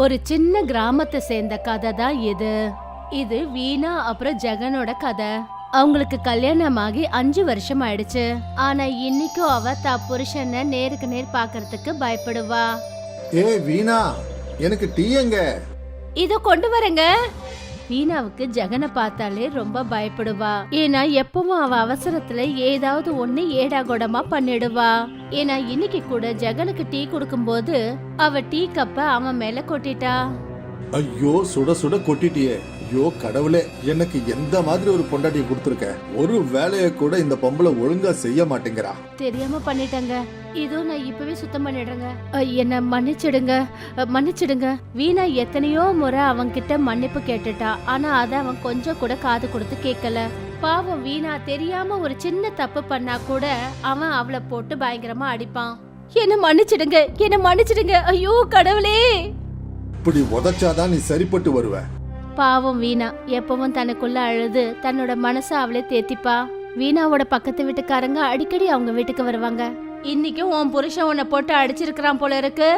ஒரு சின்ன கிராமத்தை சேர்ந்த கதை தான் இது. இது வீணா அப்புறம் ஜெகனோட கதை. அவங்களுக்கு கல்யாணமாகி 5 வருஷம் ஆயிடுச்சு. ஆனா இன்னைக்கும் அவ புருஷனை நேருக்கு நேர் பாக்குறதுக்கு பயப்படுவா. ஏ வீணா, எனக்கு டீ எங்க? இதோ கொண்டு வரேங்க. வீணாவுக்கு ஜெகனை பார்த்தாலே ரொம்ப பயப்படுவா. ஏன்னா எப்பவும் அவ அவசரத்துல ஏதாவது ஒண்ணு ஏடாகொடமா பண்ணிடுவா. ஏன்னா இன்னைக்கு கூட ஜெகனுக்கு டீ கொடுக்கும் போது அவ டீ கப்ப அவன் மேல கொட்டிட்டா. ஐயோ, சுட சுட கொட்டிட்டியே. ஐயோ கடவுளே, எனக்கு எந்த மாதிரி ஒரு பொண்டாட்டி கொடுத்துருக்க. ஒரு வேலையை கூட இந்த பொம்பளை ஒழுங்கா செய்ய மாட்டேங்கிறா. தெரியாம பண்ணிட்டேங்க. இதோ நான் இப்பவே சுத்தம் பண்ணிடுறேங்க. என்ன மன்னிச்சிடுங்க. வீணா எத்தனையோ முறை அவன்கிட்ட மன்னிப்பு கேட்டுட்டா. ஆனா அத அவன் கொஞ்சம் கூட காது கொடுத்து கேட்கல. பாவம் வீணா தெரியாம ஒரு சின்ன தப்பு பண்ணா கூட அவன் அவளை போட்டு பயங்கரமா அடிப்பான். என்ன மன்னிச்சிடுங்க. ஐயோ கடவுளே, இப்படி உதச்சாதான் நீ சரிப்பட்டு வருவ. பாவம் வீணா எப்பவும் தனக்குள்ள அழுது தன்னோட மனச அவளே தேத்திப்பா. வீணாவோட பக்கத்து வீட்டுக்காரங்க அடிக்கடி அவங்க வீட்டுக்கு வருவாங்க. இன்னைக்கும் உன் புருஷன் உன்னை போட்டு அடிச்சிருக்கிறான் போல இருக்கு.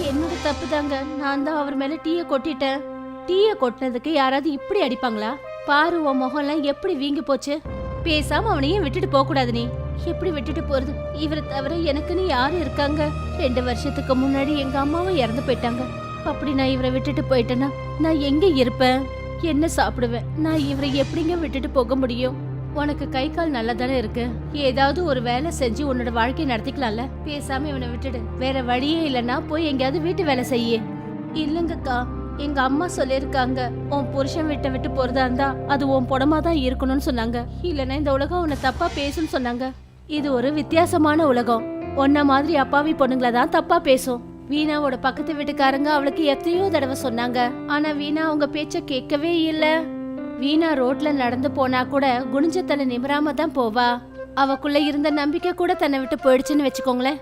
என்னோட தப்பு தாங்க. நான் தான் அவர் மேல டீய கொட்டிட்டேன். டீய கொட்டினதுக்கு யாராவது இப்படி அடிப்பாங்களா? பாரு, உன் முகம்லாம் எப்படி வீங்கி போச்சு. பேசாம அவனையும் விட்டுட்டு போக கூடாது. நீ எப்படி விட்டுட்டு போறது? இவரை தவிர எனக்குன்னு யாரு இருக்காங்க? 2 வருஷத்துக்கு முன்னாடி எங்க அம்மாவும் இறந்து போயிட்டாங்க. அப்படி நான் இவரை விட்டுட்டு போயிட்டேன்னா நான் எங்க இருப்பேன்? என்ன சாப்பிடுவேன்? நான் இவரை எப்படிங்க விட்டுட்டு போக முடியும்? உனக்கு கை கால் நல்லா தானே இருக்கு. ஏதாவது ஒரு வேலை செஞ்சு உன்னோட வாழ்க்கையை நடத்திக்கலாம்ல. பேசாம இவனை விட்டுடு. வேற வழியே இல்லைன்னா போய் எங்கேயாவது வீட்டு வேலை செய்ய. இல்லங்கக்கா, எங்க அம்மா சொல்லிருக்காங்க, உன் புருஷன் விட்டு போறதா இருந்தா அது உன் புடமா தான் இருக்கணும்னு சொன்னாங்க. இல்லைன்னா இந்த உலகம் உன்னை தப்பா பேசுன்னு சொன்னாங்க. இது ஒரு வித்தியாசமான உலகம். உன்ன மாதிரி அப்பாவி பொண்ணுங்கள தான் தப்பா பேசும். வீணாவோட பக்கத்து வீட்டுக்காரங்க அவளுக்கு எத்தனையோ தடவை சொன்னாங்க. ஆனா வீணா அவங்க பேச்ச கேட்கவே இல்ல. வீணா ரோட்ல நடந்து போனா கூட குனிஞ்ச தலை நிமிராம தான் போவா. அவக்குள்ள இருந்த நம்பிக்கை கூட தன்னை விட்டு போயிடுச்சுன்னு வச்சுக்கோங்களேன்.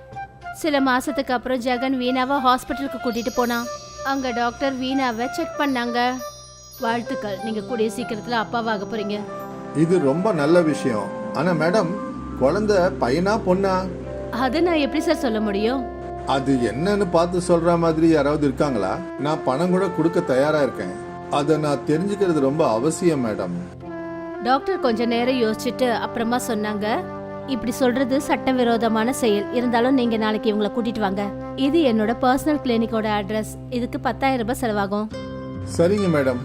சில மாசத்துக்கு அப்புறம் ஜெகன் வீணாவை ஹாஸ்பிட்டலுக்கு கூட்டிட்டு போனான். அங்க டாக்டர் வீணாவை செக் பண்ணாங்க. வாழ்த்துக்கள், நீங்க கூடிய சீக்கிரத்துல அப்பாவாக போறீங்க. இது ரொம்ப நல்ல விஷயம். ஆனா மேடம், குழந்தை பையனா பொண்ணா? அது நான் எப்படி சார் சொல்ல முடியும்? அது என்னன்னு பார்த்து சொல்ற மாதிரி யாராவது இருக்காங்களா? நான் பணம் கூட கொடுக்க தயாரா இருக்கேன். அத நான் தெரிஞ்சுக்கிறது ரொம்ப அவசியம் மேடம். டாக்டர் கொஞ்ச நேரம் யோசிச்சுட்டு அப்புறமா சொன்னாங்க, இப்படி சொல்றது சட்டவிரோதமான செயல். இருந்தாலும் நீங்க நாளைக்கு இவங்களை கூட்டிட்டு வாங்க. இது என்னோட பர்சனல் கிளினிக்கோட அட்ரஸ். இதுக்கு 10,000 ரூபாய் செலவாகும். சரிங்க மேடம்,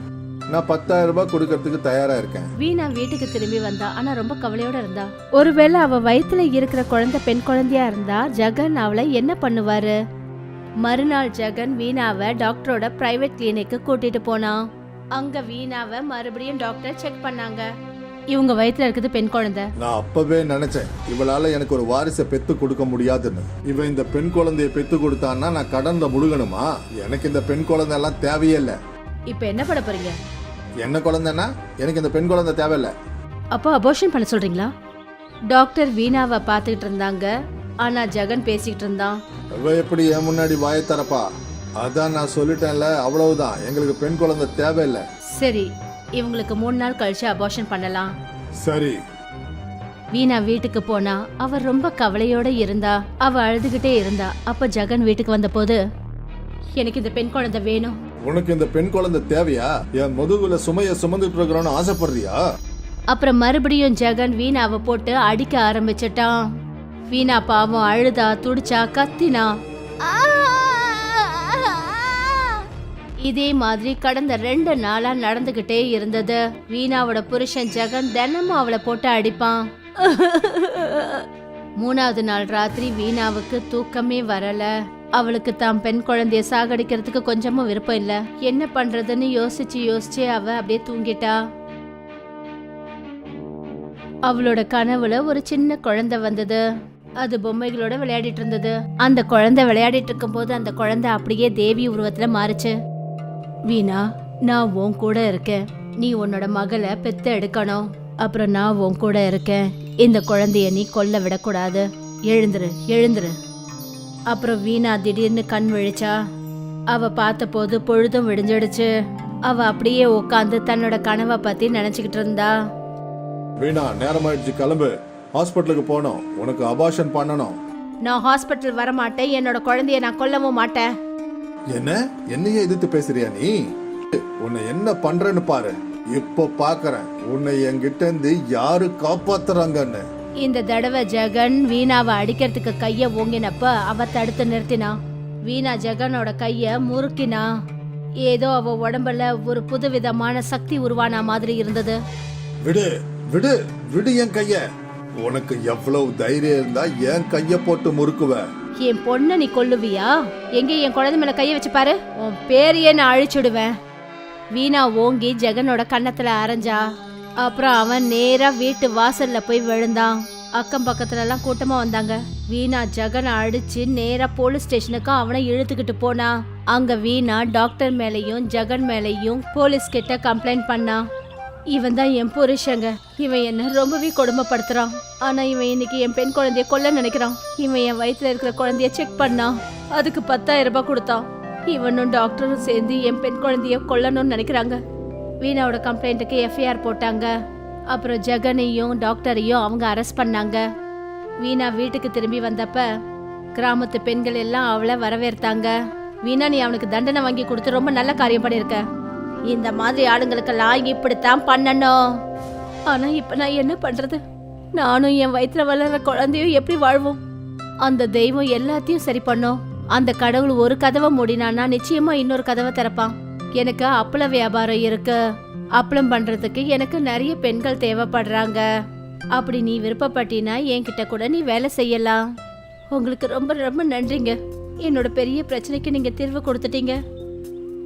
நான் 10,000 ரூபாய் கொடுக்கறதுக்கு தயாரா இருக்கேன். வீணா வீட்டுக்கு திரும்பி வந்தா. ஆனா ரொம்ப கவலையோட இருந்தா. ஒருவேளை அவ வயித்துல இருக்கிற குழந்தை பெண் குழந்தையா இருந்தா ஜெகன் அவளை என்ன பண்ணுவாரு? மறுநாள் ஜெகன் வீணாவை டாக்டரோட பிரைவேட் கிளினிக்கு கூட்டிட்டு போனான். அங்க வீணாவை மறுபடியும் டாக்டர் செக் பண்ணாங்க. இவங்க வயித்துல இருக்குது பெண் குழந்தை. நான் அப்பவே நினைச்சேன், இவளால எனக்கு ஒரு வாரிசை பெத்து கொடுக்க முடியாதுன்னு. இவ இந்த பெண் குழந்தைய பெத்து கொடுத்தான்னா நான் கடன்ல முழுகணுமா? எனக்கு இந்த பெண் குழந்தை எல்லாம் தேவையே இல்ல. இப்ப என்ன பண்ண போறீங்க? என்ன குழந்தைன்னா எனக்கு இந்த பெண் குழந்தை தேவையில்ல. அப்போ அபோர்ஷன் பண்ண சொல்றீங்களா? டாக்டர் வீணாவை பார்த்துக்கிட்டு இருந்தாங்க. ஆனா ஜெகன் பேசிக்கிட்டு இருந்தான். அவ எப்படி என் முன்னாடி வாயை தரப்பா? அதான் நான் சொல்லிட்டேன்ல, அவ்வளவுதான். எங்களுக்கு பெண் குழந்தை தேவையில்லை. சரி, இவங்களுக்கு 3 நாள் கழிச்சு அபோர்ஷன் பண்ணலாம். சரி. வீணா வீட்டுக்கு போனா. அவ ரொம்ப கவலையோட இருந்தா. அவ அழுதுகிட்டே இருந்தா. அப்ப ஜெகன் வீட்டுக்கு வந்த போது, எனக்கு இந்த பெண் குழந்தை வேணும். உனக்கு இந்த பெண் குழந்தை தேவையா? என் முதுகுல சுமைய சுமந்துட்டு இருக்கிறோன்னு ஆசைப்படுறியா? அப்புறம் மறுபடியும் ஜெகன் வீணாவை போட்டு அடிக்க ஆரம்பிச்சிட்டான். வீணா பாவம் அழுதா, துடிச்சா, கத்தினா. இதே மாதிரி கடந்த 2 நாளா நடந்துகிட்டே இருந்தது. வீணாவோட புருஷன் ஜெகன் தினமும் அவளை போட்டு அடிப்பான். 3வது நாள் ராத்திரி வீணாவுக்கு தூக்கமே வரல. அவளுக்கு தான் பெண் குழந்தைய சாகடிக்கிறதுக்கு கொஞ்சமும் விருப்பம் இல்ல. என்ன பண்றதுன்னு யோசிச்சு அவ அப்படியே தூங்கிட்டா. அவளோட கனவுல ஒரு சின்ன குழந்தை வந்தது. அது பொம்மைகளோட விளையாடிட்டு இருந்தது. அந்த குழந்தை விளையாடிட்டு இருக்கும் போது அந்த குழந்தை அப்படியே தேவி உருவத்துல மாறுச்சு. வீணா, நான் உன் கூட இருக்கேன். நீ உன்னோட மகளை பெத்து எடுக்கணும். அப்புறம் நான் உன் கூட இருக்கேன். இந்த குழந்தைய நீ கொல்ல விடக்கூடாது. எழுந்துரு. அப்புறம் வீணா திடீர்னு கண் விழிச்சா. அவ பார்த்த போது பொழுதும் விடிஞ்சிடுச்சு. அவ அப்படியே உட்காந்து தன்னோட கனவை பத்தி நினைச்சுக்கிட்டு இருந்தா. வீணா, நேரமாயிடுச்சு, கிளம்பு. ஹாஸ்பிட்டலுக்கு போனோம். உனக்கு அபார்ஷன் பண்ணணும். நான் ஹாஸ்பிட்டல் வர மாட்டேன். என்னோட குழந்தைய நான் கொல்லவும் மாட்டேன். என்ன என்னையே எதிர்த்து பேசுறியா நீ? உன்னை என்ன பண்றேன்னு பாரு. இப்போ பாக்குறேன் உன்னை என்கிட்ட இருந்து யாரு காப்பாத்துறாங்கன்னு. இந்த தடவை ஜெகன் வீணாவை அடிக்கிறதுக்கு கைய ஓங்கினப்ப அவ தடுத்து நிறுத்தினா. வீணா ஜெகனோட கைய முறுக்கினா. ஏதோ அவ உடம்புல ஒரு புதுவிதமான சக்தி உருவான மாதிரி இருந்தது. விடு விடு விடு என் கைய. உனக்கு எவ்வளவு தைரியம் இருந்தா என் கைய போட்டு முறுக்குவ? என் பொண்ண நீ கொல்லுவியா? எங்க என் குழந்தை மேல கைய வச்சு பாரு, உன் பேரையே நான் அழிச்சுடுவேன். வீணா ஓங்கி ஜெகனோட கன்னத்துல அரைஞ்சா. அப்புறம் அவன் நேரா வீட்டு வாசல்ல போய் விழுந்தான். அக்கம் பக்கத்துல எல்லாம் கூட்டமா வந்தாங்க. வீணா ஜெகனை அடிச்சு நேரா போலீஸ் ஸ்டேஷனுக்கு அவனை இழுத்துக்கிட்டு போனா. அங்க வீணா டாக்டர் மேலையும் ஜெகன் மேலையும் போலீஸ் கிட்ட கம்ப்ளைண்ட் பண்ணா. இவன் தான் என் புருஷங்க, இவன் என்ன ரொம்பவே கொடுமைப்படுத்துறான். ஆனா இவன் இன்னைக்கு என் பெண் குழந்தைய கொல்ல நினைக்கிறான். இவன் என் வயித்துல இருக்கிற குழந்தைய செக் பண்ணா, அதுக்கு 10,000 ரூபாய் கொடுத்தான். இவனும் டாக்டரும் சேர்ந்து என் பெண் குழந்தைய கொல்லணும்னு நினைக்கிறாங்க. வீணாவோட கம்ப்ளைண்ட்டுக்கு எஃப்ஐஆர் போட்டாங்க. அப்புறம் ஜெகனையும் டாக்டரையும் அவங்க அரெஸ்ட் பண்ணாங்க. வீணா வீட்டுக்கு திரும்பி வந்தப்ப கிராமத்து பெண்கள் எல்லாம் அவளை வரவேற்றாங்க. வீணா, நீ அவனுக்கு தண்டனை வாங்கி கொடுத்து ரொம்ப நல்ல காரியம் பண்ணிருக்க. இந்த மாதிரி ஆளுங்களுக்கெல்லாம் இப்படித்தான் பண்ணணும். ஆனா இப்ப நான் என்ன பண்றது? நானும் என் வயிற்றுல வளர்ற குழந்தையும் எப்படி வாழ்வோம்? அந்த தெய்வம் எல்லாத்தையும் சரி பண்ணும். அந்த கடவுள் ஒரு கதவை மூடினான்னா நிச்சயமா இன்னொரு கதவை திறப்பான். எனக்கு அப்பள வியாபாரம் இருக்கு. அப்பளம் பண்றதுக்கு எனக்கு நிறைய பெண்கள் தேவைப்படுறாங்க. அப்படி நீ விருப்பப்பட்டினா என்கிட்ட கூட நீ வேலை செய்யலாம். உங்களுக்கு ரொம்ப ரொம்ப நன்றிங்க. என்னோட பெரிய பிரச்சனைக்கு நீங்க தீர்வு கொடுத்துட்டீங்க.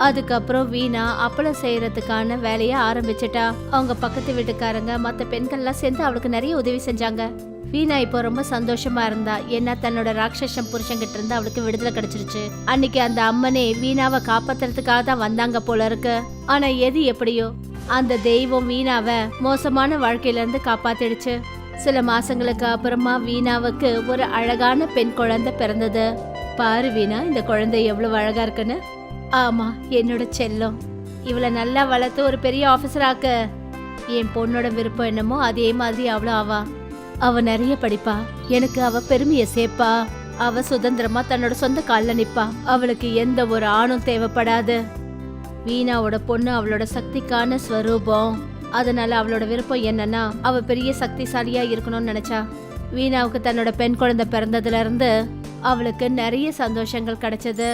அதுக்கப்புறம் வீணா அப்பளம் செய்யறதுக்கான வேலையை ஆரம்பிச்சிட்டா. அவங்க பக்கத்து வீட்டுக்காரங்க மற்ற பெண்கள்லாம் சேர்ந்து அவளுக்கு நிறைய உதவி செஞ்சாங்க. வீணா இப்போ ரொம்ப சந்தோஷமா இருந்தா. ஏன்னா தன்னோட ராட்சசம் புருஷங்கிட்ட இருந்து அவளுக்கு விடுதலை கிடைச்சிருச்சு. அன்னைக்கு அந்த அம்மனே வீணாவை காப்பாத்துறதுக்காக தான் வந்தாங்க போல இருக்கு. ஆனா எது எப்படியோ அந்த தெய்வம் வீணாவை மோசமான வாழ்க்கையில இருந்து காப்பாத்திடுச்சு. சில மாசங்களுக்கு அப்புறமா வீணாவுக்கு ஒரு அழகான பெண் குழந்தை பிறந்தது. பாரு வீணா, இந்த குழந்தை எவ்வளவு அழகா இருக்குன்னு. ஆமா, என்னோட செல்லம். இவளை நல்லா வளர்த்து ஒரு பெரிய ஆபீசர் ஆக்க. என் பொண்ணோட விருப்பம் என்னமோ அதே மாதிரி அவளும் ஆவா. அவ நிறைய படிப்பா, எனக்கு அவ பெருமைய சேர்ப்பா. அவ சுதந்திரமா தன்னோட சொந்த கால்ல நிப்பா. அவளுக்கு எந்த ஒரு ஆணும் தேவைப்படாது. வீணாவோட பொண்ணு அவளோட சக்திக்கான ஸ்வரூபம். அதனால அவளோட விருப்பம் என்னன்னா அவ பெரிய சக்திசாலியா இருக்கணும்னு நினைச்சா. வீணாவுக்கு தன்னோட பெண் குழந்தை பிறந்ததுல இருந்து அவளுக்கு நிறைய சந்தோஷங்கள் கிடைச்சது.